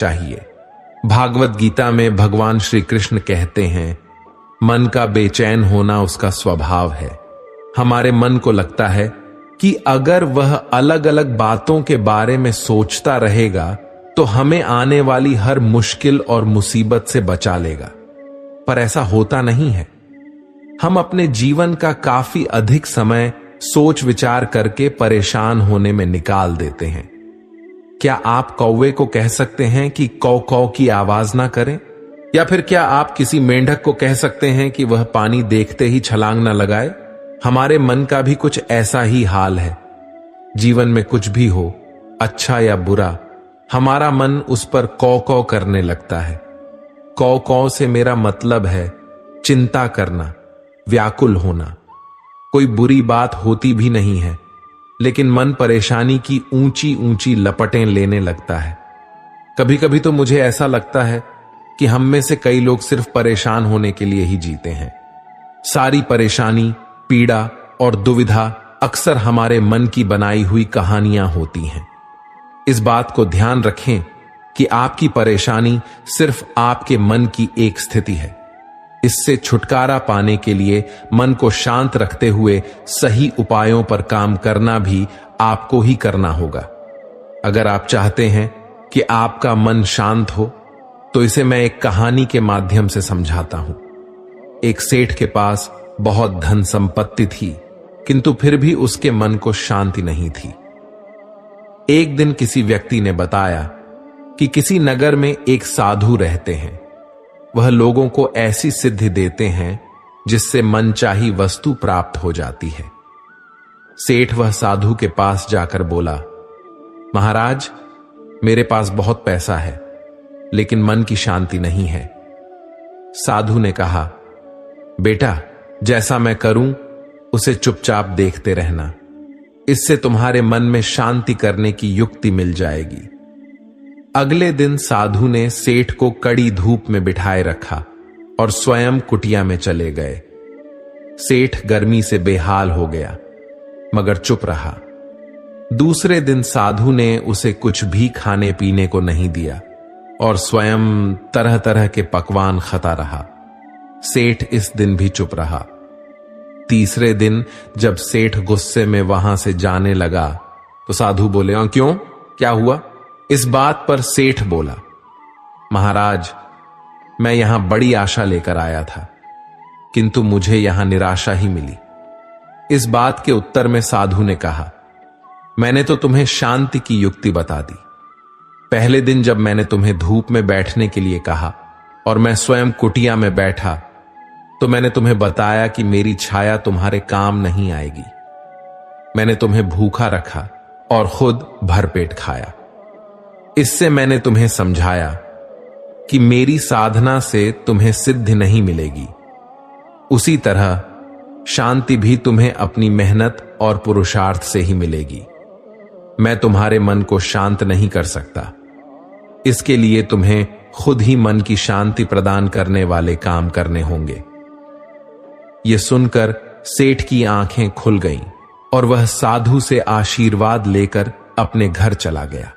चाहिए। भागवत गीता में भगवान श्री कृष्ण कहते हैं, मन का बेचैन होना उसका स्वभाव है। हमारे मन को लगता है कि अगर वह अलग अलग बातों के बारे में सोचता रहेगा तो हमें आने वाली हर मुश्किल और मुसीबत से बचा लेगा, पर ऐसा होता नहीं है। हम अपने जीवन का काफी अधिक समय सोच विचार करके परेशान होने में निकाल देते हैं। क्या आप कौवे को कह सकते हैं कि कौ कौ की आवाज ना करें? या फिर क्या आप किसी मेंढक को कह सकते हैं कि वह पानी देखते ही छलांग ना लगाए? हमारे मन का भी कुछ ऐसा ही हाल है। जीवन में कुछ भी हो, अच्छा या बुरा, हमारा मन उस पर कौ कौ करने लगता है। कौ कौ से मेरा मतलब है चिंता करना, व्याकुल होना। कोई बुरी बात होती भी नहीं है, लेकिन मन परेशानी की ऊंची ऊंची लपटें लेने लगता है। कभी कभी तो मुझे ऐसा लगता है कि हम में से कई लोग सिर्फ परेशान होने के लिए ही जीते हैं। सारी परेशानी, पीड़ा और दुविधा अक्सर हमारे मन की बनाई हुई कहानियां होती हैं। इस बात को ध्यान रखें कि आपकी परेशानी सिर्फ आपके मन की एक स्थिति है। इससे छुटकारा पाने के लिए मन को शांत रखते हुए सही उपायों पर काम करना भी आपको ही करना होगा। अगर आप चाहते हैं कि आपका मन शांत हो, तो इसे मैं एक कहानी के माध्यम से समझाता हूं। एक सेठ के पास बहुत धन संपत्ति थी, किंतु फिर भी उसके मन को शांति नहीं थी। एक दिन किसी व्यक्ति ने बताया कि किसी नगर में एक साधु रहते हैं। वह लोगों को ऐसी सिद्धि देते हैं जिससे मनचाही वस्तु प्राप्त हो जाती है। सेठ वह साधु के पास जाकर बोला, महाराज, मेरे पास बहुत पैसा है, लेकिन मन की शांति नहीं है। साधु ने कहा, बेटा, जैसा मैं करूं उसे चुपचाप देखते रहना। इससे तुम्हारे मन में शांति करने की युक्ति मिल जाएगी। अगले दिन साधु ने सेठ को कड़ी धूप में बिठाए रखा और स्वयं कुटिया में चले गए। सेठ गर्मी से बेहाल हो गया, मगर चुप रहा। दूसरे दिन साधु ने उसे कुछ भी खाने पीने को नहीं दिया और स्वयं तरह तरह के पकवान खाता रहा। सेठ इस दिन भी चुप रहा। तीसरे दिन जब सेठ गुस्से में वहां से जाने लगा तो साधु बोले, क्यों, क्या हुआ? इस बात पर सेठ बोला, महाराज, मैं यहां बड़ी आशा लेकर आया था, किंतु मुझे यहां निराशा ही मिली। इस बात के उत्तर में साधु ने कहा, मैंने तो तुम्हें शांति की युक्ति बता दी। पहले दिन जब मैंने तुम्हें धूप में बैठने के लिए कहा और मैं स्वयं कुटिया में बैठा, तो मैंने तुम्हें बताया कि मेरी छाया तुम्हारे काम नहीं आएगी। मैंने तुम्हें भूखा रखा और खुद भरपेट खाया। इससे मैंने तुम्हें समझाया कि मेरी साधना से तुम्हें सिद्धि नहीं मिलेगी। उसी तरह शांति भी तुम्हें अपनी मेहनत और पुरुषार्थ से ही मिलेगी। मैं तुम्हारे मन को शांत नहीं कर सकता। इसके लिए तुम्हें खुद ही मन की शांति प्रदान करने वाले काम करने होंगे। यह सुनकर सेठ की आंखें खुल गईं और वह साधु से आशीर्वाद लेकर अपने घर चला गया।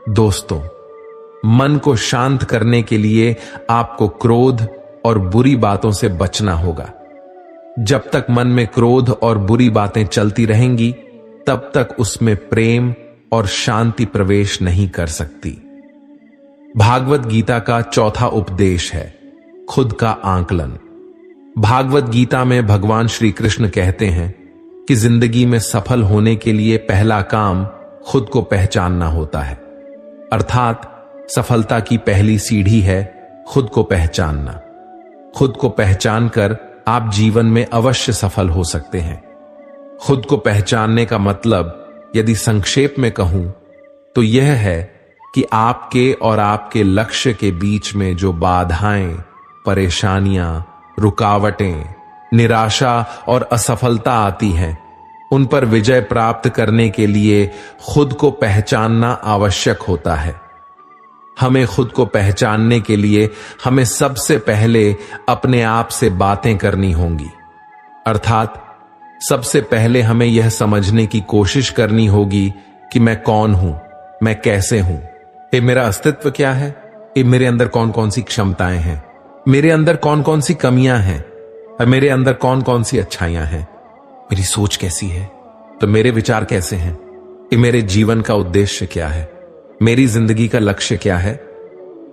दोस्तों, मन को शांत करने के लिए आपको क्रोध और बुरी बातों से बचना होगा। जब तक मन में क्रोध और बुरी बातें चलती रहेंगी, तब तक उसमें प्रेम और शांति प्रवेश नहीं कर सकती। भागवत गीता का चौथा उपदेश है खुद का आंकलन। भागवत गीता में भगवान श्री कृष्ण कहते हैं कि जिंदगी में सफल होने के लिए पहला काम खुद को पहचानना होता है। अर्थात सफलता की पहली सीढ़ी है खुद को पहचानना। खुद को पहचान कर आप जीवन में अवश्य सफल हो सकते हैं। खुद को पहचानने का मतलब, यदि संक्षेप में कहूं, तो यह है कि आपके और आपके लक्ष्य के बीच में जो बाधाएं, परेशानियां, रुकावटें, निराशा और असफलता आती हैं, उन पर विजय प्राप्त करने के लिए खुद को पहचानना आवश्यक होता है। हमें खुद को पहचानने के लिए हमें सबसे पहले अपने आप से बातें करनी होंगी। अर्थात सबसे पहले हमें यह समझने की कोशिश करनी होगी कि मैं कौन हूं, मैं कैसे हूं, ये मेरा अस्तित्व क्या है, ये मेरे अंदर कौन कौन सी क्षमताएं हैं, मेरे अंदर कौन कौन सी कमियां हैं और मेरे अंदर कौन कौन सी अच्छाइयां हैं, मेरी सोच कैसी है, तो मेरे विचार कैसे हैं, ये मेरे जीवन का उद्देश्य क्या है, मेरी जिंदगी का लक्ष्य क्या है,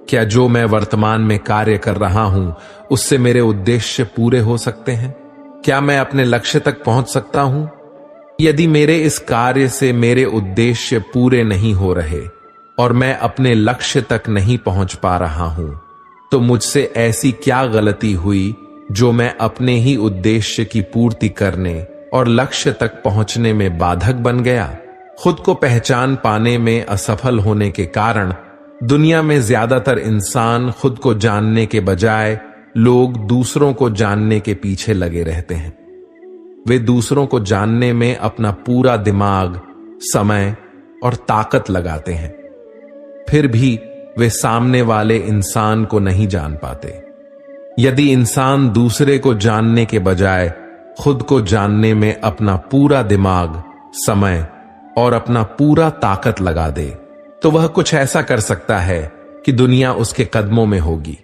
क्या जो मैं वर्तमान में कार्य कर रहा हूं उससे मेरे उद्देश्य पूरे हो सकते हैं, क्या मैं अपने लक्ष्य तक पहुंच सकता हूं। यदि मेरे इस कार्य से मेरे उद्देश्य पूरे नहीं हो रहे और मैं अपने लक्ष्य तक नहीं पहुंच पा रहा हूं, तो मुझसे ऐसी क्या गलती हुई जो मैं अपने ही उद्देश्य की पूर्ति करने और लक्ष्य तक पहुंचने में बाधक बन गया। खुद को पहचान पाने में असफल होने के कारण दुनिया में ज्यादातर इंसान खुद को जानने के बजाय लोग दूसरों को जानने के पीछे लगे रहते हैं। वे दूसरों को जानने में अपना पूरा दिमाग, समय और ताकत लगाते हैं, फिर भी वे सामने वाले इंसान को नहीं जान पाते। यदि इंसान दूसरे को जानने के बजाय खुद को जानने में अपना पूरा दिमाग, समय और अपना पूरा ताकत लगा दे, तो वह कुछ ऐसा कर सकता है कि दुनिया उसके कदमों में होगी।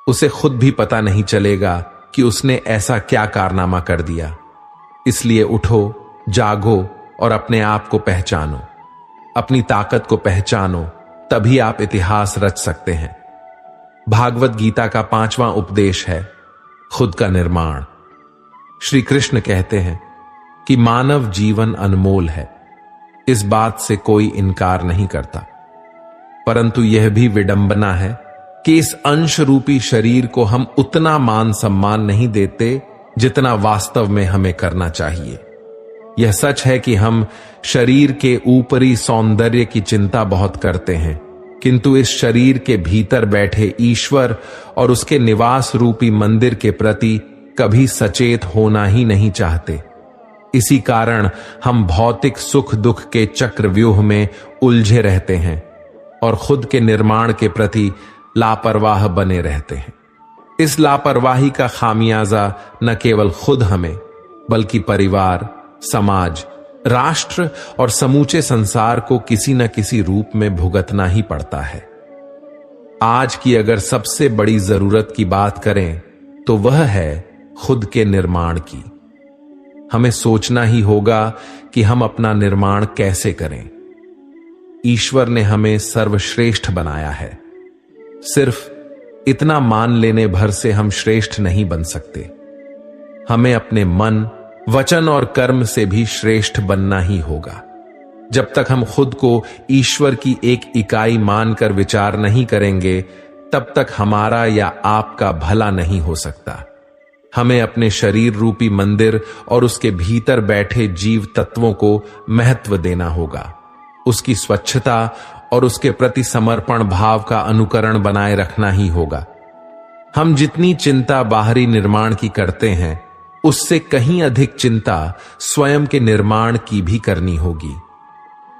उसे खुद भी पता नहीं चलेगा कि उसने ऐसा क्या कारनामा कर दिया। इसलिए उठो, जागो और अपने आप को पहचानो, अपनी ताकत को पहचानो, तभी आप इतिहास रच सकते हैं। भागवत गीता का 5वां उपदेश है खुद का निर्माण। श्री कृष्ण कहते हैं कि मानव जीवन अनमोल है, इस बात से कोई इनकार नहीं करता, परंतु यह भी विडंबना है कि इस अंश रूपी शरीर को हम उतना मान सम्मान नहीं देते जितना वास्तव में हमें करना चाहिए। यह सच है कि हम शरीर के ऊपरी सौंदर्य की चिंता बहुत करते हैं, किंतु इस शरीर के भीतर बैठे ईश्वर और उसके निवास रूपी मंदिर के प्रति कभी सचेत होना ही नहीं चाहते। इसी कारण हम भौतिक सुख दुख के चक्रव्यूह में उलझे रहते हैं और खुद के निर्माण के प्रति लापरवाह बने रहते हैं। इस लापरवाही का खामियाजा न केवल खुद हमें, बल्कि परिवार, समाज, राष्ट्र और समूचे संसार को किसी न किसी रूप में भुगतना ही पड़ता है। आज की अगर सबसे बड़ी जरूरत की बात करें तो वह है खुद के निर्माण की। हमें सोचना ही होगा कि हम अपना निर्माण कैसे करें। ईश्वर ने हमें सर्वश्रेष्ठ बनाया है, सिर्फ इतना मान लेने भर से हम श्रेष्ठ नहीं बन सकते। हमें अपने मन, वचन और कर्म से भी श्रेष्ठ बनना ही होगा। जब तक हम खुद को ईश्वर की एक इकाई मानकर विचार नहीं करेंगे, तब तक हमारा या आपका भला नहीं हो सकता। हमें अपने शरीर रूपी मंदिर और उसके भीतर बैठे जीव तत्वों को महत्व देना होगा। उसकी स्वच्छता और उसके प्रति समर्पण भाव का अनुकरण बनाए रखना ही होगा। हम जितनी चिंता बाहरी निर्माण की करते हैं, उससे कहीं अधिक चिंता स्वयं के निर्माण की भी करनी होगी।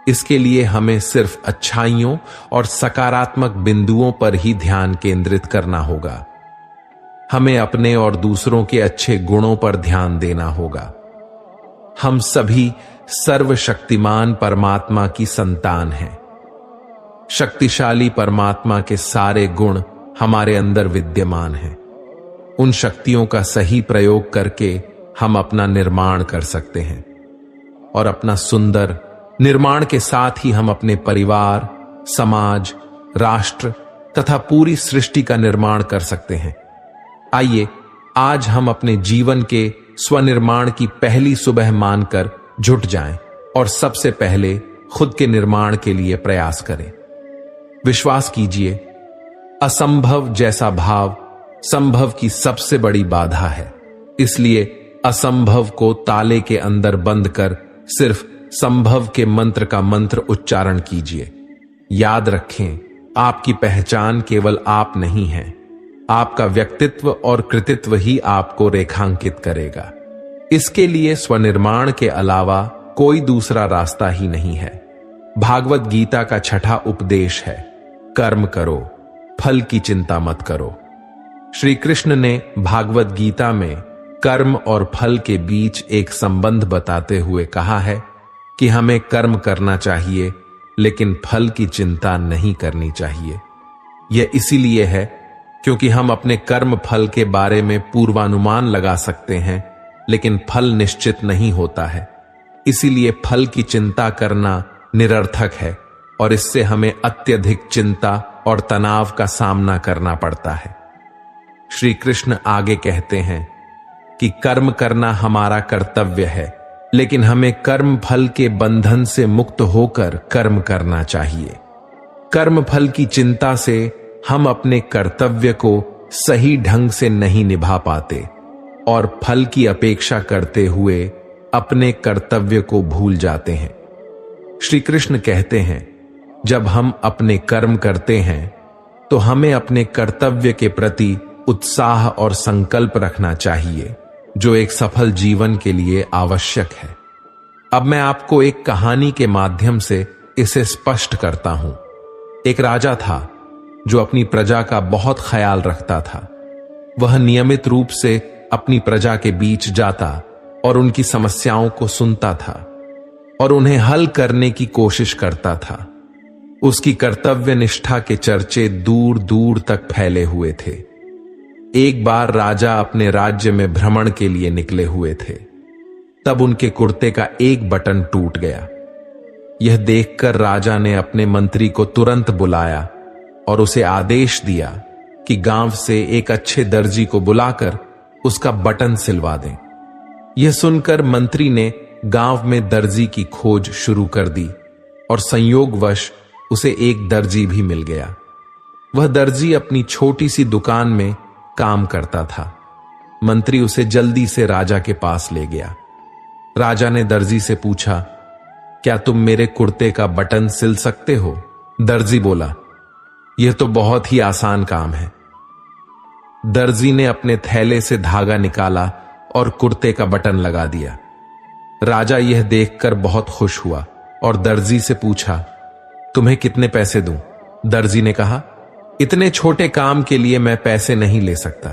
इसके लिए हमें सिर्फ अच्छाइयों और सकारात्मक बिंदुओं पर ही ध्यान केंद्रित करना होगा। हमें अपने और दूसरों के अच्छे गुणों पर ध्यान देना होगा। हम सभी सर्वशक्तिमान परमात्मा की संतान हैं। शक्तिशाली परमात्मा के सारे गुण हमारे अंदर विद्यमान हैं। उन शक्तियों का सही प्रयोग करके हम अपना निर्माण कर सकते हैं और अपना सुंदर निर्माण के साथ ही हम अपने परिवार, समाज, राष्ट्र तथा पूरी सृष्टि का निर्माण कर सकते हैं। आइए आज हम अपने जीवन के स्वनिर्माण की पहली सुबह मानकर जुट जाएं और सबसे पहले खुद के निर्माण के लिए प्रयास करें। विश्वास कीजिए, असंभव जैसा भाव संभव की सबसे बड़ी बाधा है। इसलिए असंभव को ताले के अंदर बंद कर सिर्फ संभव के मंत्र का मंत्र उच्चारण कीजिए। याद रखें, आपकी पहचान केवल आप नहीं है, आपका व्यक्तित्व और कृतित्व ही आपको रेखांकित करेगा। इसके लिए स्वनिर्माण के अलावा कोई दूसरा रास्ता ही नहीं है। भागवत गीता का 6वां उपदेश है, कर्म करो, फल की चिंता मत करो। श्री कृष्ण ने भागवत गीता में कर्म और फल के बीच एक संबंध बताते हुए कहा है कि हमें कर्म करना चाहिए लेकिन फल की चिंता नहीं करनी चाहिए। यह इसीलिए है क्योंकि हम अपने कर्म फल के बारे में पूर्वानुमान लगा सकते हैं, लेकिन फल निश्चित नहीं होता है। इसीलिए फल की चिंता करना निरर्थक है और इससे हमें अत्यधिक चिंता और तनाव का सामना करना पड़ता है। श्री कृष्ण आगे कहते हैं कि कर्म करना हमारा कर्तव्य है, लेकिन हमें कर्म फल के बंधन से मुक्त होकर कर्म करना चाहिए। कर्म फल की चिंता से हम अपने कर्तव्य को सही ढंग से नहीं निभा पाते और फल की अपेक्षा करते हुए अपने कर्तव्य को भूल जाते हैं। श्री कृष्ण कहते हैं, जब हम अपने कर्म करते हैं तो हमें अपने कर्तव्य के प्रति उत्साह और संकल्प रखना चाहिए, जो एक सफल जीवन के लिए आवश्यक है। अब मैं आपको एक कहानी के माध्यम से इसे स्पष्ट करता हूं। एक राजा था जो अपनी प्रजा का बहुत ख्याल रखता था। वह नियमित रूप से अपनी प्रजा के बीच जाता और उनकी समस्याओं को सुनता था और उन्हें हल करने की कोशिश करता था। उसकी कर्तव्य निष्ठा के चर्चे दूर दूर तक फैले हुए थे। एक बार राजा अपने राज्य में भ्रमण के लिए निकले हुए थे। तब उनके कुर्ते का एक बटन टूट गया। यह देखकर राजा ने अपने मंत्री को तुरंत बुलाया और उसे आदेश दिया कि गांव से एक अच्छे दर्जी को बुलाकर उसका बटन सिलवा दें। यह सुनकर मंत्री ने गांव में दर्जी की खोज शुरू कर दी और संयोगवश उसे एक दर्जी भी मिल गया। वह दर्जी अपनी छोटी सी दुकान में काम करता था। मंत्री उसे जल्दी से राजा के पास ले गया। राजा ने दर्जी से पूछा, क्या तुम मेरे कुर्ते का बटन सिल सकते हो? दर्जी बोला, यह तो बहुत ही आसान काम है। दर्जी ने अपने थैले से धागा निकाला और कुर्ते का बटन लगा दिया। राजा यह देखकर बहुत खुश हुआ और दर्जी से पूछा, तुम्हें कितने पैसे दूं? दर्जी ने कहा, इतने छोटे काम के लिए मैं पैसे नहीं ले सकता।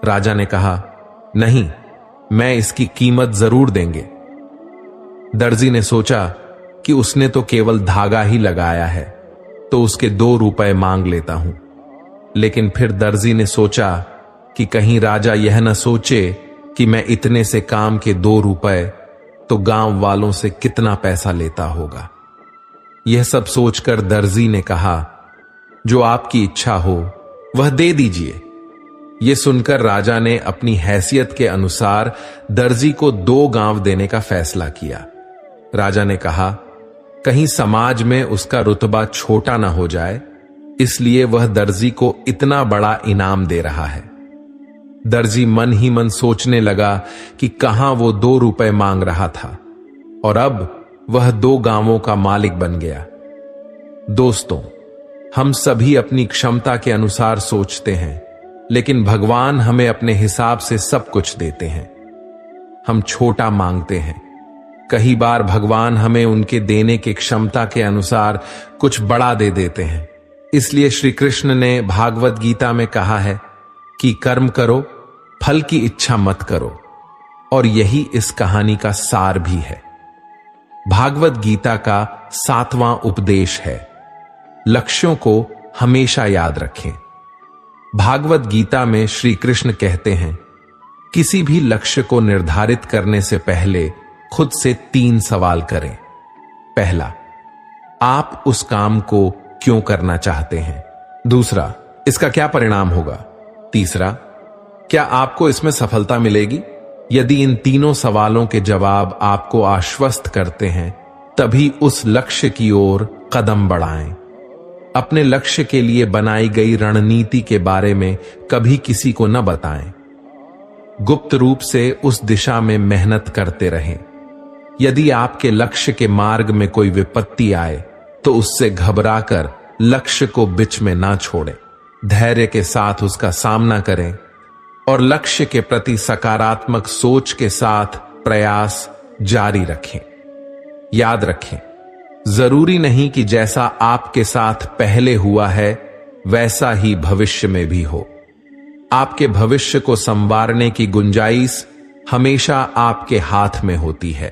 राजा ने कहा, नहीं, मैं इसकी कीमत जरूर देंगे। दर्जी ने सोचा कि उसने तो केवल धागा ही लगाया है, तो उसके 2 रुपए मांग लेता हूं। लेकिन फिर दर्जी ने सोचा कि कहीं राजा यह न सोचे कि मैं इतने से काम के 2 रुपए तो गांव वालों से कितना पैसा लेता होगा। यह सब सोचकर दर्जी ने कहा, जो आपकी इच्छा हो वह दे दीजिए। यह सुनकर राजा ने अपनी हैसियत के अनुसार दर्जी को 2 गांव देने का फैसला किया। राजा ने कहा, कहीं समाज में उसका रुतबा छोटा ना हो जाए, इसलिए वह दर्जी को इतना बड़ा इनाम दे रहा है। दर्जी मन ही मन सोचने लगा कि कहां वो 2 रुपए मांग रहा था और अब वह 2 गांवों का मालिक बन गया। दोस्तों, हम सभी अपनी क्षमता के अनुसार सोचते हैं, लेकिन भगवान हमें अपने हिसाब से सब कुछ देते हैं। हम छोटा मांगते हैं, कई बार भगवान हमें उनके देने की क्षमता के अनुसार कुछ बड़ा दे देते हैं। इसलिए श्री कृष्ण ने भागवत गीता में कहा है कि कर्म करो, फल की इच्छा मत करो, और यही इस कहानी का सार भी है। भागवत गीता का 7वां उपदेश है, लक्ष्यों को हमेशा याद रखें। भागवत गीता में श्री कृष्ण कहते हैं, किसी भी लक्ष्य को निर्धारित करने से पहले खुद से 3 सवाल करें। पहला, आप उस काम को क्यों करना चाहते हैं? दूसरा, इसका क्या परिणाम होगा? तीसरा, क्या आपको इसमें सफलता मिलेगी? यदि इन तीनों सवालों के जवाब आपको आश्वस्त करते हैं, तभी उस लक्ष्य की ओर कदम बढ़ाएं। अपने लक्ष्य के लिए बनाई गई रणनीति के बारे में कभी किसी को न बताएं। गुप्त रूप से उस दिशा में मेहनत करते रहें। यदि आपके लक्ष्य के मार्ग में कोई विपत्ति आए तो उससे घबराकर लक्ष्य को बीच में ना छोड़ें। धैर्य के साथ उसका सामना करें और लक्ष्य के प्रति सकारात्मक सोच के साथ प्रयास जारी रखें। याद रखें, जरूरी नहीं कि जैसा आपके साथ पहले हुआ है वैसा ही भविष्य में भी हो। आपके भविष्य को संवारने की गुंजाइश हमेशा आपके हाथ में होती है।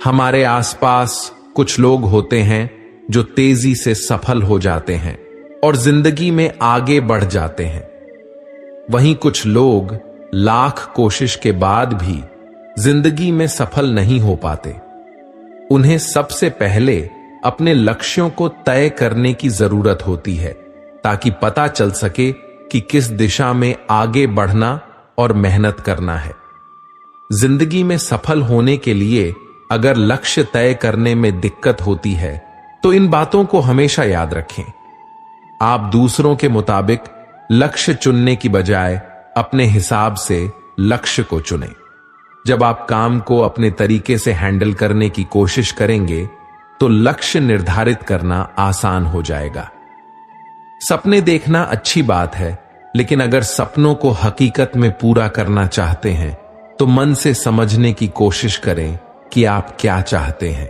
हमारे आसपास कुछ लोग होते हैं जो तेजी से सफल हो जाते हैं और जिंदगी में आगे बढ़ जाते हैं। वहीं कुछ लोग लाख कोशिश के बाद भी जिंदगी में सफल नहीं हो पाते। उन्हें सबसे पहले अपने लक्ष्यों को तय करने की जरूरत होती है ताकि पता चल सके कि किस दिशा में आगे बढ़ना और मेहनत करना है। जिंदगी में सफल होने के लिए अगर लक्ष्य तय करने में दिक्कत होती है तो इन बातों को हमेशा याद रखें। आप दूसरों के मुताबिक लक्ष्य चुनने की बजाय अपने हिसाब से लक्ष्य को चुनें। जब आप काम को अपने तरीके से हैंडल करने की कोशिश करेंगे तो लक्ष्य निर्धारित करना आसान हो जाएगा। सपने देखना अच्छी बात है, लेकिन अगर सपनों को हकीकत में पूरा करना चाहते हैं तो मन से समझने की कोशिश करें कि आप क्या चाहते हैं।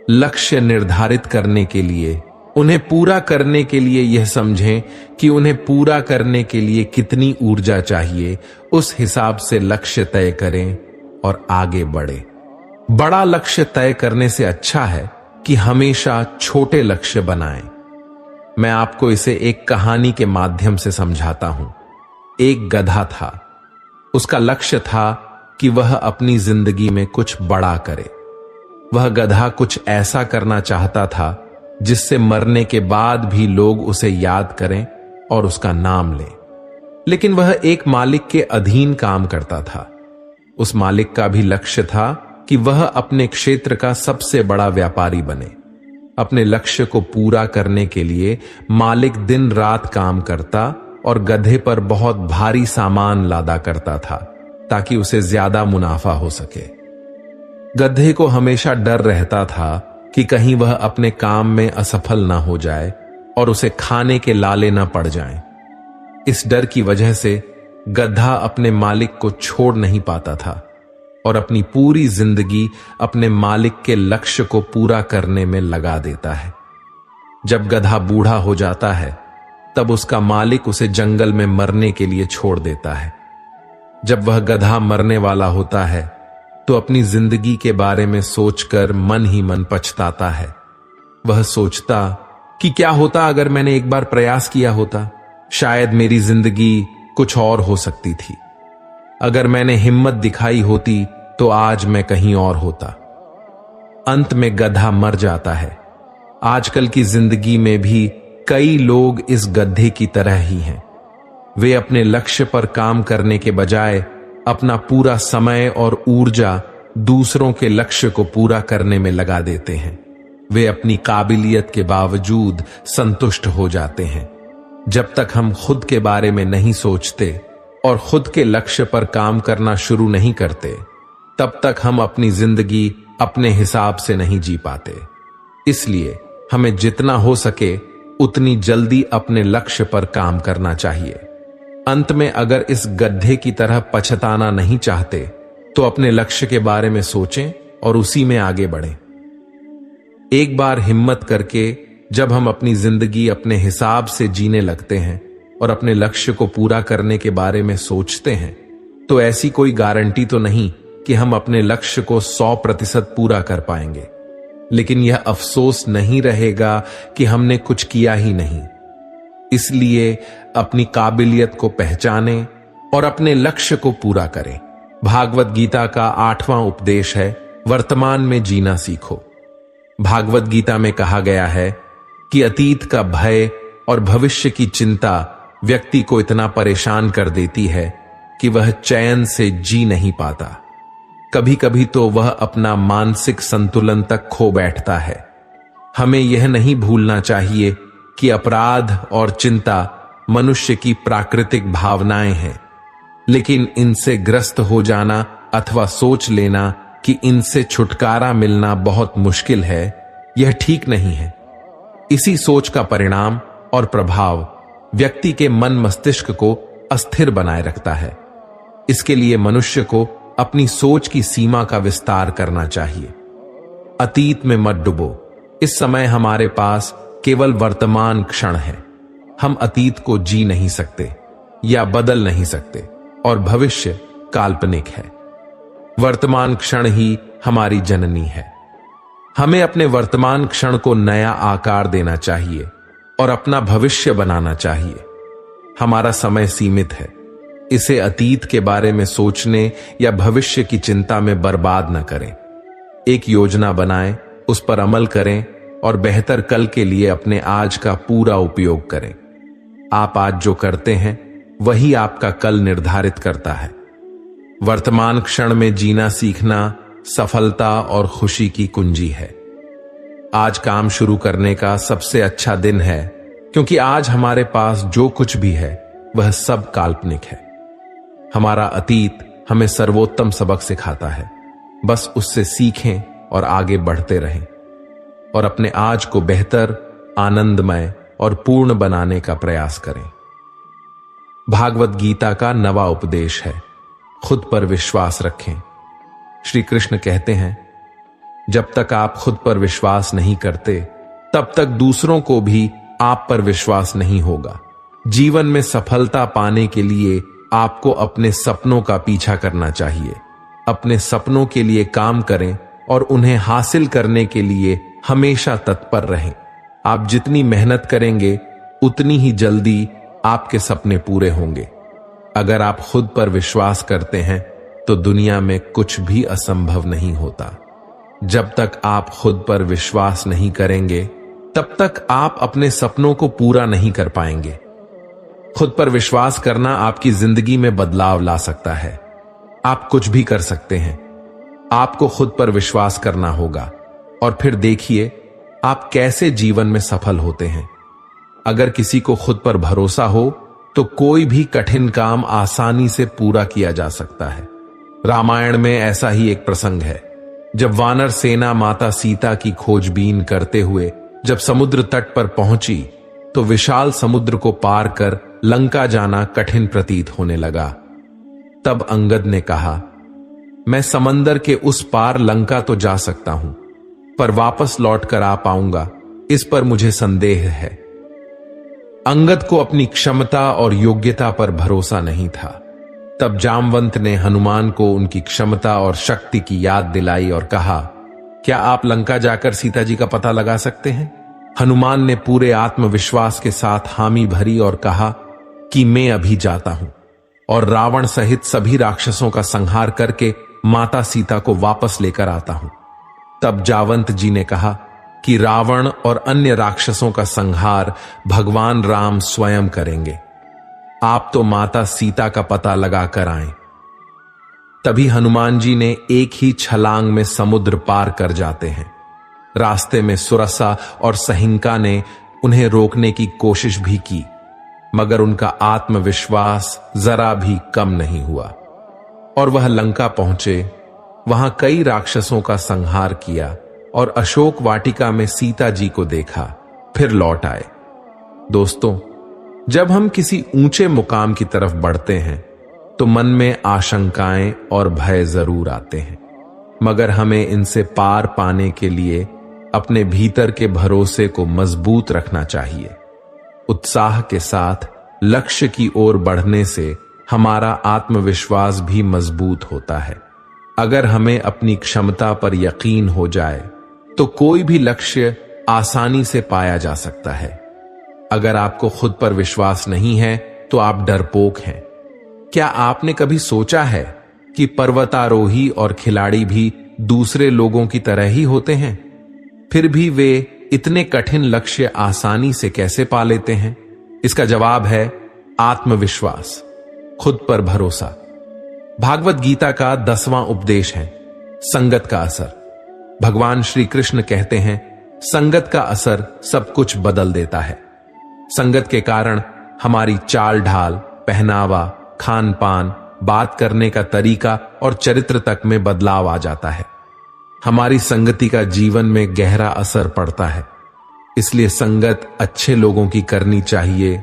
लक्ष्य निर्धारित करने के लिए, उन्हें पूरा करने के लिए यह समझें कि उन्हें पूरा करने के लिए कितनी ऊर्जा चाहिए। उस हिसाब से लक्ष्य तय करें और आगे बढ़े। बड़ा लक्ष्य तय करने से अच्छा है कि हमेशा छोटे लक्ष्य बनाएं। मैं आपको इसे एक कहानी के माध्यम से समझाता हूं। एक गधा था। उसका लक्ष्य था कि वह अपनी जिंदगी में कुछ बड़ा करे। वह गधा कुछ ऐसा करना चाहता था जिससे मरने के बाद भी लोग उसे याद करें और उसका नाम लें। लेकिन वह एक मालिक के अधीन काम करता था। उस मालिक का भी लक्ष्य था कि वह अपने क्षेत्र का सबसे बड़ा व्यापारी बने। अपने लक्ष्य को पूरा करने के लिए मालिक दिन रात काम करता और गधे पर बहुत भारी सामान लादा करता था ताकि उसे ज्यादा मुनाफा हो सके। गधे को हमेशा डर रहता था कि कहीं वह अपने काम में असफल ना हो जाए और उसे खाने के लाले ना पड़ जाएं। इस डर की वजह से गधा अपने मालिक को छोड़ नहीं पाता था और अपनी पूरी जिंदगी अपने मालिक के लक्ष्य को पूरा करने में लगा देता है। जब गधा बूढ़ा हो जाता है तब उसका मालिक उसे जंगल में मरने के लिए छोड़ देता है। जब वह गधा मरने वाला होता है तो अपनी जिंदगी के बारे में सोचकर मन ही मन पछताता है। वह सोचता कि क्या होता अगर मैंने एक बार प्रयास किया होता, शायद मेरी जिंदगी कुछ और हो सकती थी। अगर मैंने हिम्मत दिखाई होती तो आज मैं कहीं और होता। अंत में गधा मर जाता है। आजकल की जिंदगी में भी कई लोग इस गधे की तरह ही हैं। वे अपने लक्ष्य पर काम करने के बजाय अपना पूरा समय और ऊर्जा दूसरों के लक्ष्य को पूरा करने में लगा देते हैं। वे अपनी काबिलियत के बावजूद संतुष्ट हो जाते हैं। जब तक हम खुद के बारे में नहीं सोचते और खुद के लक्ष्य पर काम करना शुरू नहीं करते, तब तक हम अपनी जिंदगी अपने हिसाब से नहीं जी पाते। इसलिए हमें जितना हो सके उतनी जल्दी अपने लक्ष्य पर काम करना चाहिए। अंत में अगर इस गड्ढे की तरह पछताना नहीं चाहते तो अपने लक्ष्य के बारे में सोचें और उसी में आगे बढ़ें। एक बार हिम्मत करके जब हम अपनी जिंदगी अपने हिसाब से जीने लगते हैं और अपने लक्ष्य को पूरा करने के बारे में सोचते हैं तो ऐसी कोई गारंटी तो नहीं कि हम अपने लक्ष्य को 100% पूरा कर पाएंगे, लेकिन यह अफसोस नहीं रहेगा कि हमने कुछ किया ही नहीं। इसलिए अपनी काबिलियत को पहचानें और अपने लक्ष्य को पूरा करें। भागवत गीता का 8वां उपदेश है, वर्तमान में जीना सीखो। भागवत गीता में कहा गया है कि अतीत का भय और भविष्य की चिंता व्यक्ति को इतना परेशान कर देती है कि वह चैन से जी नहीं पाता। कभी कभी तो वह अपना मानसिक संतुलन तक खो बैठता है। हमें यह नहीं भूलना चाहिए कि अपराध और चिंता मनुष्य की प्राकृतिक भावनाएं हैं, लेकिन इनसे ग्रस्त हो जाना अथवा सोच लेना कि इनसे छुटकारा मिलना बहुत मुश्किल है, यह ठीक नहीं है। इसी सोच का परिणाम और प्रभाव व्यक्ति के मन मस्तिष्क को अस्थिर बनाए रखता है। इसके लिए मनुष्य को अपनी सोच की सीमा का विस्तार करना चाहिए। अतीत में मत डूबो। इस समय हमारे पास केवल वर्तमान क्षण है। हम अतीत को जी नहीं सकते या बदल नहीं सकते और भविष्य काल्पनिक है। वर्तमान क्षण ही हमारी जननी है। हमें अपने वर्तमान क्षण को नया आकार देना चाहिए और अपना भविष्य बनाना चाहिए। हमारा समय सीमित है, इसे अतीत के बारे में सोचने या भविष्य की चिंता में बर्बाद न करें। एक योजना बनाएं, उस पर अमल करें और बेहतर कल के लिए अपने आज का पूरा उपयोग करें। आप आज जो करते हैं वही आपका कल निर्धारित करता है। वर्तमान क्षण में जीना सीखना सफलता और खुशी की कुंजी है। आज काम शुरू करने का सबसे अच्छा दिन है, क्योंकि आज हमारे पास जो कुछ भी है वह सब काल्पनिक है। हमारा अतीत हमें सर्वोत्तम सबक सिखाता है, बस उससे सीखें और आगे बढ़ते रहें और अपने आज को बेहतर, आनंदमय और पूर्ण बनाने का प्रयास करें। भागवत गीता का नवा उपदेश है, खुद पर विश्वास रखें। श्री कृष्ण कहते हैं, जब तक आप खुद पर विश्वास नहीं करते तब तक दूसरों को भी आप पर विश्वास नहीं होगा। जीवन में सफलता पाने के लिए आपको अपने सपनों का पीछा करना चाहिए। अपने सपनों के लिए काम करें और उन्हें हासिल करने के लिए हमेशा तत्पर रहें। आप जितनी मेहनत करेंगे उतनी ही जल्दी आपके सपने पूरे होंगे। अगर आप खुद पर विश्वास करते हैं तो दुनिया में कुछ भी असंभव नहीं होता। जब तक आप खुद पर विश्वास नहीं करेंगे तब तक आप अपने सपनों को पूरा नहीं कर पाएंगे। खुद पर विश्वास करना आपकी जिंदगी में बदलाव ला सकता है। आप कुछ भी कर सकते हैं। आपको खुद पर विश्वास करना होगा और फिर देखिए आप कैसे जीवन में सफल होते हैं। अगर किसी को खुद पर भरोसा हो तो कोई भी कठिन काम आसानी से पूरा किया जा सकता है। रामायण में ऐसा ही एक प्रसंग है, जब वानर सेना माता सीता की खोजबीन करते हुए जब समुद्र तट पर पहुंची तो विशाल समुद्र को पार कर लंका जाना कठिन प्रतीत होने लगा। तब अंगद ने कहा, मैं समंदर के उस पार लंका तो जा सकता हूं, पर वापस लौट कर आ पाऊंगा इस पर मुझे संदेह है। अंगद को अपनी क्षमता और योग्यता पर भरोसा नहीं था। तब जामवंत ने हनुमान को उनकी क्षमता और शक्ति की याद दिलाई और कहा, क्या आप लंका जाकर सीता जी का पता लगा सकते हैं? हनुमान ने पूरे आत्मविश्वास के साथ हामी भरी और कहा कि मैं अभी जाता हूं और रावण सहित सभी राक्षसों का संहार करके माता सीता को वापस लेकर आता हूं। तब जावंत जी ने कहा कि रावण और अन्य राक्षसों का संहार भगवान राम स्वयं करेंगे। आप तो माता सीता का पता लगा कर आए। तभी हनुमान जी ने एक ही छलांग में समुद्र पार कर जाते हैं। रास्ते में सुरसा और सहिंका ने उन्हें रोकने की कोशिश भी की, मगर उनका आत्मविश्वास जरा भी कम नहीं हुआ और वह लंका पहुंचे। वहां कई राक्षसों का संहार किया और अशोक वाटिका में सीता जी को देखा, फिर लौट आए। दोस्तों, जब हम किसी ऊंचे मुकाम की तरफ बढ़ते हैं तो मन में आशंकाएं और भय जरूर आते हैं, मगर हमें इनसे पार पाने के लिए अपने भीतर के भरोसे को मजबूत रखना चाहिए। उत्साह के साथ लक्ष्य की ओर बढ़ने से हमारा आत्मविश्वास भी मजबूत होता है। अगर हमें अपनी क्षमता पर यकीन हो जाए तो कोई भी लक्ष्य आसानी से पाया जा सकता है। अगर आपको खुद पर विश्वास नहीं है तो आप डरपोक हैं। क्या आपने कभी सोचा है कि पर्वतारोही और खिलाड़ी भी दूसरे लोगों की तरह ही होते हैं, फिर भी वे इतने कठिन लक्ष्य आसानी से कैसे पा लेते हैं? इसका जवाब है आत्मविश्वास, खुद पर भरोसा। भागवत गीता का 10वां उपदेश है संगत का असर। भगवान श्री कृष्ण कहते हैं, संगत का असर सब कुछ बदल देता है। संगत के कारण हमारी चाल ढाल, पहनावा, खान पान, बात करने का तरीका और चरित्र तक में बदलाव आ जाता है। हमारी संगति का जीवन में गहरा असर पड़ता है। इसलिए संगत अच्छे लोगों की करनी चाहिए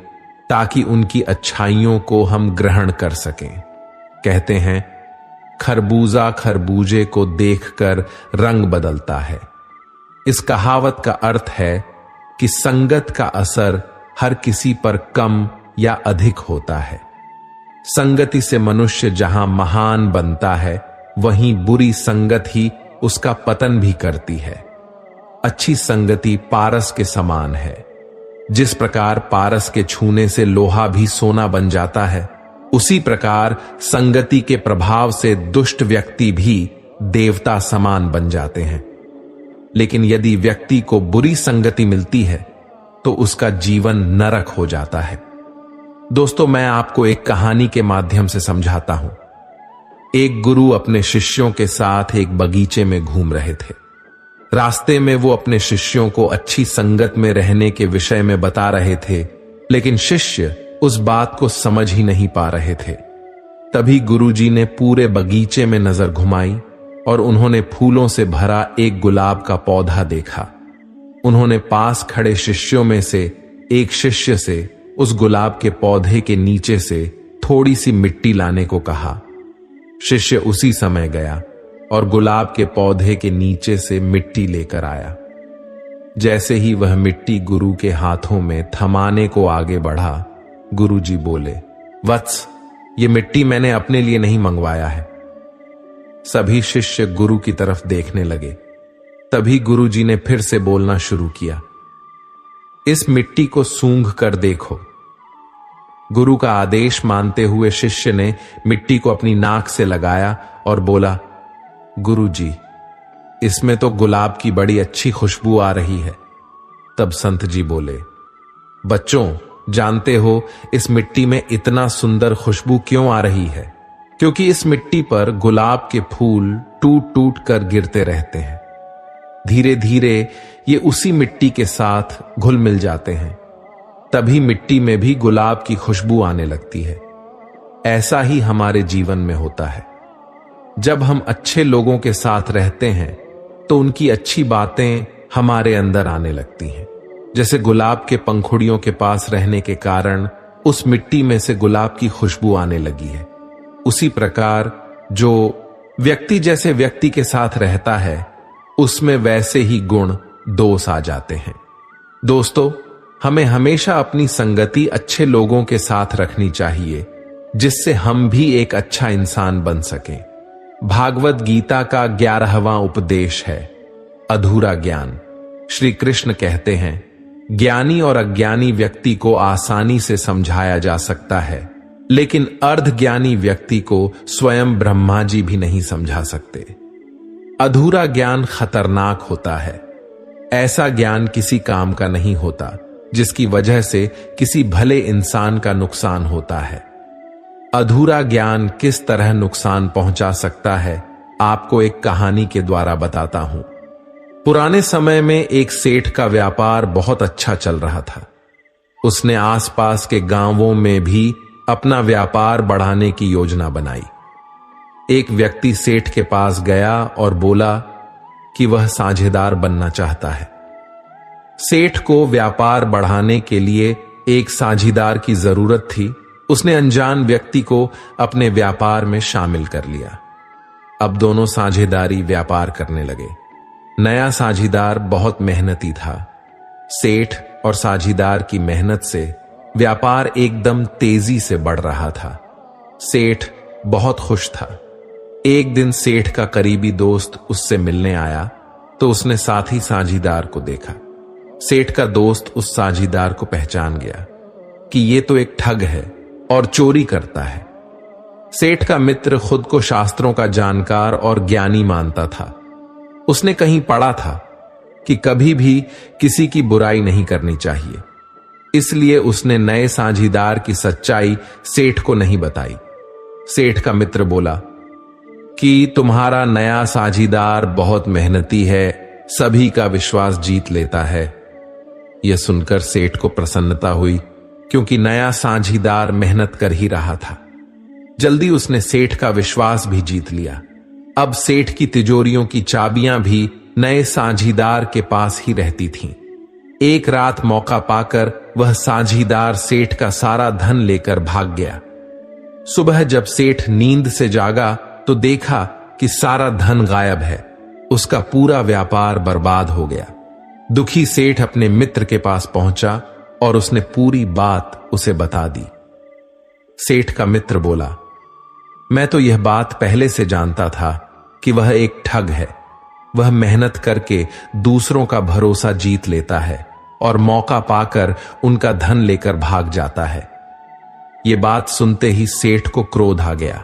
ताकि उनकी अच्छाइयों को हम ग्रहण कर सकें। कहते हैं, खरबूजा खरबूजे को देखकर रंग बदलता है। इस कहावत का अर्थ है कि संगत का असर हर किसी पर कम या अधिक होता है। संगति से मनुष्य जहां महान बनता है, वहीं बुरी संगत ही उसका पतन भी करती है। अच्छी संगति पारस के समान है। जिस प्रकार पारस के छूने से लोहा भी सोना बन जाता है, उसी प्रकार संगति के प्रभाव से दुष्ट व्यक्ति भी देवता समान बन जाते हैं। लेकिन यदि व्यक्ति को बुरी संगति मिलती है तो उसका जीवन नरक हो जाता है। दोस्तों, मैं आपको एक कहानी के माध्यम से समझाता हूं। एक गुरु अपने शिष्यों के साथ एक बगीचे में घूम रहे थे। रास्ते में वो अपने शिष्यों को अच्छी संगत में रहने के विषय में बता रहे थे, लेकिन शिष्य उस बात को समझ ही नहीं पा रहे थे। तभी गुरुजी ने पूरे बगीचे में नजर घुमाई और उन्होंने फूलों से भरा एक गुलाब का पौधा देखा। उन्होंने पास खड़े शिष्यों में से एक शिष्य से उस गुलाब के पौधे के नीचे से थोड़ी सी मिट्टी लाने को कहा। शिष्य उसी समय गया और गुलाब के पौधे के नीचे से मिट्टी लेकर आया। जैसे ही वह मिट्टी गुरु के हाथों में थमाने को आगे बढ़ा, गुरुजी बोले, वत्स, ये मिट्टी मैंने अपने लिए नहीं मंगवाया है। सभी शिष्य गुरु की तरफ देखने लगे। तभी गुरुजी ने फिर से बोलना शुरू किया, इस मिट्टी को सूंघ कर देखो। गुरु का आदेश मानते हुए शिष्य ने मिट्टी को अपनी नाक से लगाया और बोला, गुरुजी, इसमें तो गुलाब की बड़ी अच्छी खुशबू आ रही है। तब संत जी बोले, बच्चों, जानते हो इस मिट्टी में इतना सुंदर खुशबू क्यों आ रही है? क्योंकि इस मिट्टी पर गुलाब के फूल टूट टूट कर गिरते रहते हैं। धीरे धीरे ये उसी मिट्टी के साथ घुल मिल जाते हैं, तभी मिट्टी में भी गुलाब की खुशबू आने लगती है। ऐसा ही हमारे जीवन में होता है। जब हम अच्छे लोगों के साथ रहते हैं तो उनकी अच्छी बातें हमारे अंदर आने लगती हैं। जैसे गुलाब के पंखुड़ियों के पास रहने के कारण उस मिट्टी में से गुलाब की खुशबू आने लगी है। उसी प्रकार जो व्यक्ति जैसे व्यक्ति के साथ रहता है, उसमें वैसे ही गुण दोष आ जाते हैं। दोस्तों, हमें हमेशा अपनी संगति अच्छे लोगों के साथ रखनी चाहिए, जिससे हम भी एक अच्छा इंसान बन सकें। भागवत गीता का 11वां उपदेश है अधूरा ज्ञान। श्री कृष्ण कहते हैं, ज्ञानी और अज्ञानी व्यक्ति को आसानी से समझाया जा सकता है, लेकिन अर्धज्ञानी व्यक्ति को स्वयं ब्रह्मा जी भी नहीं समझा सकते। अधूरा ज्ञान खतरनाक होता है। ऐसा ज्ञान किसी काम का नहीं होता, जिसकी वजह से किसी भले इंसान का नुकसान होता है। अधूरा ज्ञान किस तरह नुकसान पहुंचा सकता है, आपको एक कहानी के द्वारा बताता हूं। पुराने समय में एक सेठ का व्यापार बहुत अच्छा चल रहा था। उसने आसपास के गांवों में भी अपना व्यापार बढ़ाने की योजना बनाई। एक व्यक्ति सेठ के पास गया और बोला कि वह साझेदार बनना चाहता है। सेठ को व्यापार बढ़ाने के लिए एक साझीदार की जरूरत थी। उसने अनजान व्यक्ति को अपने व्यापार में शामिल कर लिया। अब दोनों साझेदारी व्यापार करने लगे। नया साझीदार बहुत मेहनती था। सेठ और साझीदार की मेहनत से व्यापार एकदम तेजी से बढ़ रहा था। सेठ बहुत खुश था। एक दिन सेठ का करीबी दोस्त उससे मिलने आया तो उसने साथी साझीदार को देखा। सेठ का दोस्त उस साझीदार को पहचान गया कि ये तो एक ठग है और चोरी करता है। सेठ का मित्र खुद को शास्त्रों का जानकार और ज्ञानी मानता था। उसने कहीं पढ़ा था कि कभी भी किसी की बुराई नहीं करनी चाहिए, इसलिए उसने नए साझीदार की सच्चाई सेठ को नहीं बताई। सेठ का मित्र बोला कि तुम्हारा नया साझीदार बहुत मेहनती है, सभी का विश्वास जीत लेता है। यह सुनकर सेठ को प्रसन्नता हुई, क्योंकि नया साझीदार मेहनत कर ही रहा था। जल्दी उसने सेठ का विश्वास भी जीत लिया। अब सेठ की तिजोरियों की चाबियां भी नए साझीदार के पास ही रहती थीं। एक रात मौका पाकर वह साझीदार सेठ का सारा धन लेकर भाग गया। सुबह जब सेठ नींद से जागा तो देखा कि सारा धन गायब है। उसका पूरा व्यापार बर्बाद हो गया। दुखी सेठ अपने मित्र के पास पहुंचा और उसने पूरी बात उसे बता दी। सेठ का मित्र बोला, मैं तो यह बात पहले से जानता था कि वह एक ठग है, वह मेहनत करके दूसरों का भरोसा जीत लेता है और मौका पाकर उनका धन लेकर भाग जाता है। ये बात सुनते ही सेठ को क्रोध आ गया।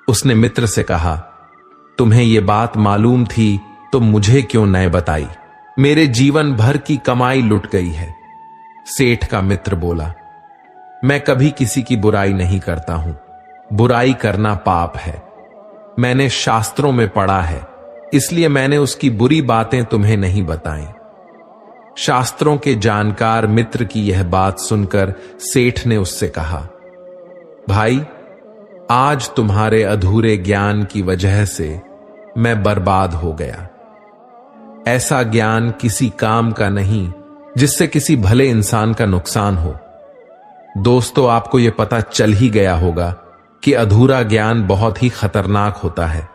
उसने मित्र से कहा, तुम्हें यह बात मालूम थी तो मुझे क्यों न बताई? मेरे जीवन भर की कमाई लुट गई है। सेठ का मित्र बोला, मैं कभी किसी की बुराई नहीं करता हूं। बुराई करना पाप है। मैंने शास्त्रों में पढ़ा है, इसलिए मैंने उसकी बुरी बातें तुम्हें नहीं बताई। शास्त्रों के जानकार मित्र की यह बात सुनकर सेठ ने उससे कहा, भाई, आज तुम्हारे अधूरे ज्ञान की वजह से मैं बर्बाद हो गया। ऐसा ज्ञान किसी काम का नहीं जिससे किसी भले इंसान का नुकसान हो। दोस्तों, आपको यह पता चल ही गया होगा कि अधूरा ज्ञान बहुत ही खतरनाक होता है,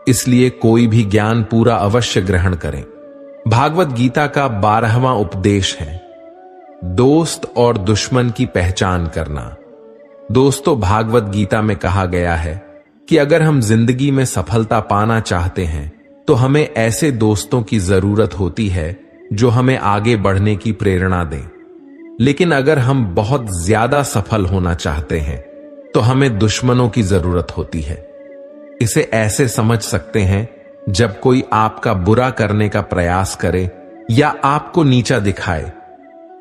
इसलिए कोई भी ज्ञान पूरा अवश्य ग्रहण करें। भागवत गीता का 12वां उपदेश है दोस्त और दुश्मन की पहचान करना। दोस्तों, भागवत गीता में कहा गया है कि अगर हम जिंदगी में सफलता पाना चाहते हैं तो हमें ऐसे दोस्तों की जरूरत होती है जो हमें आगे बढ़ने की प्रेरणा दें। लेकिन अगर हम बहुत ज्यादा सफल होना चाहते हैं तो हमें दुश्मनों की जरूरत होती है। इसे ऐसे समझ सकते हैं, जब कोई आपका बुरा करने का प्रयास करे या आपको नीचा दिखाए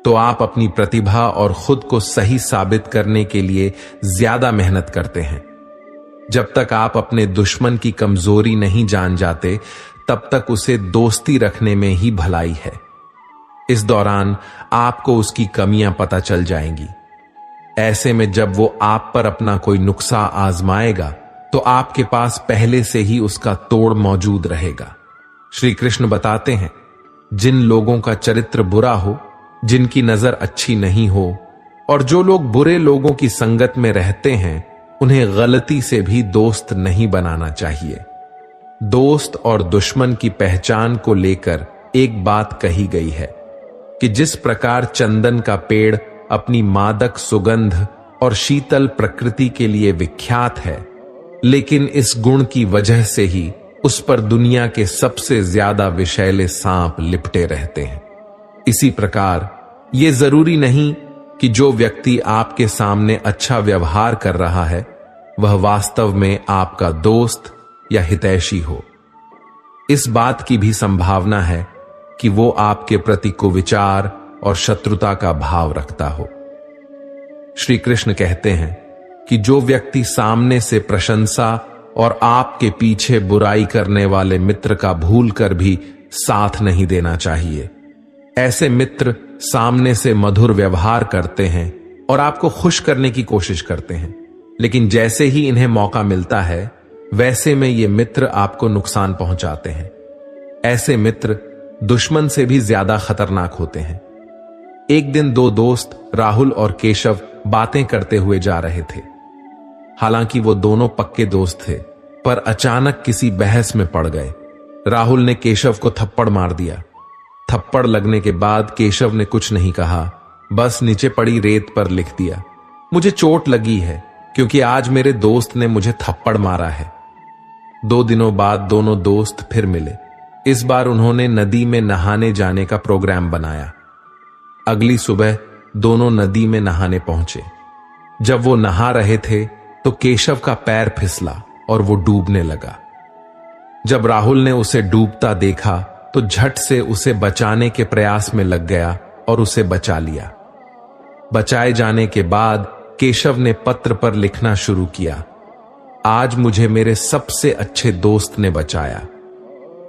तो आप अपनी प्रतिभा और खुद को सही साबित करने के लिए ज्यादा मेहनत करते हैं। जब तक आप अपने दुश्मन की कमजोरी नहीं जान जाते, तब तक उसे दोस्ती रखने में ही भलाई है। इस दौरान आपको उसकी कमियां पता चल जाएंगी। ऐसे में जब वो आप पर अपना कोई नुक्सा आजमाएगा तो आपके पास पहले से ही उसका तोड़ मौजूद रहेगा। श्री कृष्ण बताते हैं, जिन लोगों का चरित्र बुरा हो, जिनकी नजर अच्छी नहीं हो और जो लोग बुरे लोगों की संगत में रहते हैं, उन्हें गलती से भी दोस्त नहीं बनाना चाहिए। दोस्त और दुश्मन की पहचान को लेकर एक बात कही गई है कि जिस प्रकार चंदन का पेड़ अपनी मादक सुगंध और शीतल प्रकृति के लिए विख्यात है, लेकिन इस गुण की वजह से ही उस पर दुनिया के सबसे ज्यादा विषैले सांप लिपटे रहते हैं। इसी प्रकार यह जरूरी नहीं कि जो व्यक्ति आपके सामने अच्छा व्यवहार कर रहा है वह वास्तव में आपका दोस्त या हितैषी हो। इस बात की भी संभावना है कि वो आपके प्रति कुविचार और शत्रुता का भाव रखता हो। श्री कृष्ण कहते हैं कि जो व्यक्ति सामने से प्रशंसा और आपके पीछे बुराई करने वाले मित्र का भूल कर भी साथ नहीं देना चाहिए। ऐसे मित्र सामने से मधुर व्यवहार करते हैं और आपको खुश करने की कोशिश करते हैं, लेकिन जैसे ही इन्हें मौका मिलता है वैसे में ये मित्र आपको नुकसान पहुंचाते हैं। ऐसे मित्र दुश्मन से भी ज्यादा खतरनाक होते हैं। एक दिन दो दोस्त राहुल और केशव बातें करते हुए जा रहे थे। हालांकि वो दोनों पक्के दोस्त थे, पर अचानक किसी बहस में पड़ गए। राहुल ने केशव को थप्पड़ मार दिया। थप्पड़ लगने के बाद केशव ने कुछ नहीं कहा, बस नीचे पड़ी रेत पर लिख दिया, मुझे चोट लगी है क्योंकि आज मेरे दोस्त ने मुझे थप्पड़ मारा है। 2 दिनों बाद दोनों दोस्त फिर मिले। इस बार उन्होंने नदी में नहाने जाने का प्रोग्राम बनाया। अगली सुबह दोनों नदी में नहाने पहुंचे। जब वो नहा रहे थे तो केशव का पैर फिसला और वो डूबने लगा। जब राहुल ने उसे डूबता देखा तो झट से उसे बचाने के प्रयास में लग गया और उसे बचा लिया। बचाए जाने के बाद केशव ने पत्र पर लिखना शुरू किया, आज मुझे मेरे सबसे अच्छे दोस्त ने बचाया।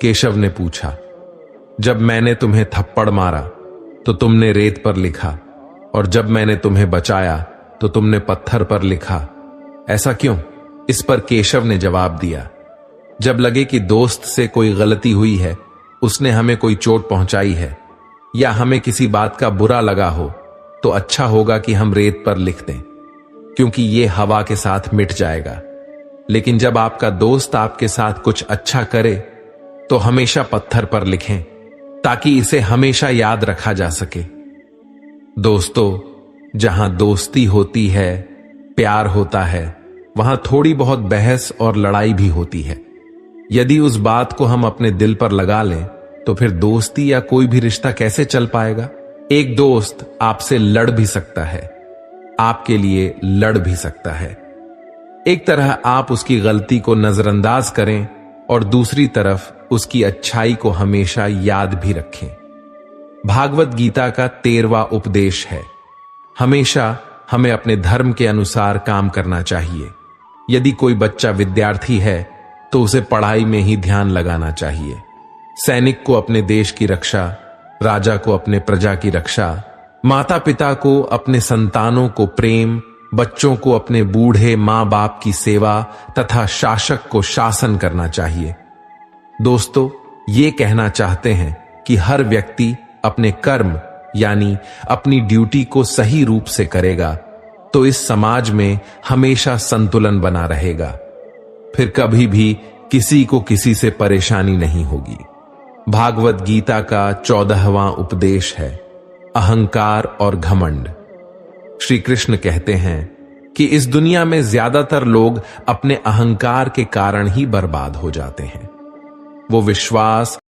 केशव ने पूछा, जब मैंने तुम्हें थप्पड़ मारा तो तुमने रेत पर लिखा और जब मैंने तुम्हें बचाया तो तुमने पत्थर पर लिखा, ऐसा क्यों? इस पर केशव ने जवाब दिया, जब लगे कि दोस्त से कोई गलती हुई है, उसने हमें कोई चोट पहुंचाई है या हमें किसी बात का बुरा लगा हो, तो अच्छा होगा कि हम रेत पर लिख दें, क्योंकि ये हवा के साथ मिट जाएगा। लेकिन जब आपका दोस्त आपके साथ कुछ अच्छा करे तो हमेशा पत्थर पर लिखें, ताकि इसे हमेशा याद रखा जा सके। दोस्तों, जहां दोस्ती होती है, प्यार होता है, वहां थोड़ी बहुत बहस और लड़ाई भी होती है। यदि उस बात को हम अपने दिल पर लगा लें तो फिर दोस्ती या कोई भी रिश्ता कैसे चल पाएगा। एक दोस्त आपसे लड़ भी सकता है, आपके लिए लड़ भी सकता है। एक तरह आप उसकी गलती को नजरअंदाज करें और दूसरी तरफ उसकी अच्छाई को हमेशा याद भी रखें। भागवत गीता का 13वां उपदेश है, हमेशा हमें अपने धर्म के अनुसार काम करना चाहिए। यदि कोई बच्चा विद्यार्थी है तो उसे पढ़ाई में ही ध्यान लगाना चाहिए। सैनिक को अपने देश की रक्षा, राजा को अपने प्रजा की रक्षा, माता पिता को अपने संतानों को प्रेम, बच्चों को अपने बूढ़े मां बाप की सेवा तथा शासक को शासन करना चाहिए। दोस्तों, ये कहना चाहते हैं कि हर व्यक्ति अपने कर्म यानी अपनी ड्यूटी को सही रूप से करेगा तो इस समाज में हमेशा संतुलन बना रहेगा। फिर कभी भी किसी को किसी से परेशानी नहीं होगी। भागवत गीता का 14वां उपदेश है, अहंकार और घमंड। श्री कृष्ण कहते हैं कि इस दुनिया में ज्यादातर लोग अपने अहंकार के कारण ही बर्बाद हो जाते हैं। वो विश्वास,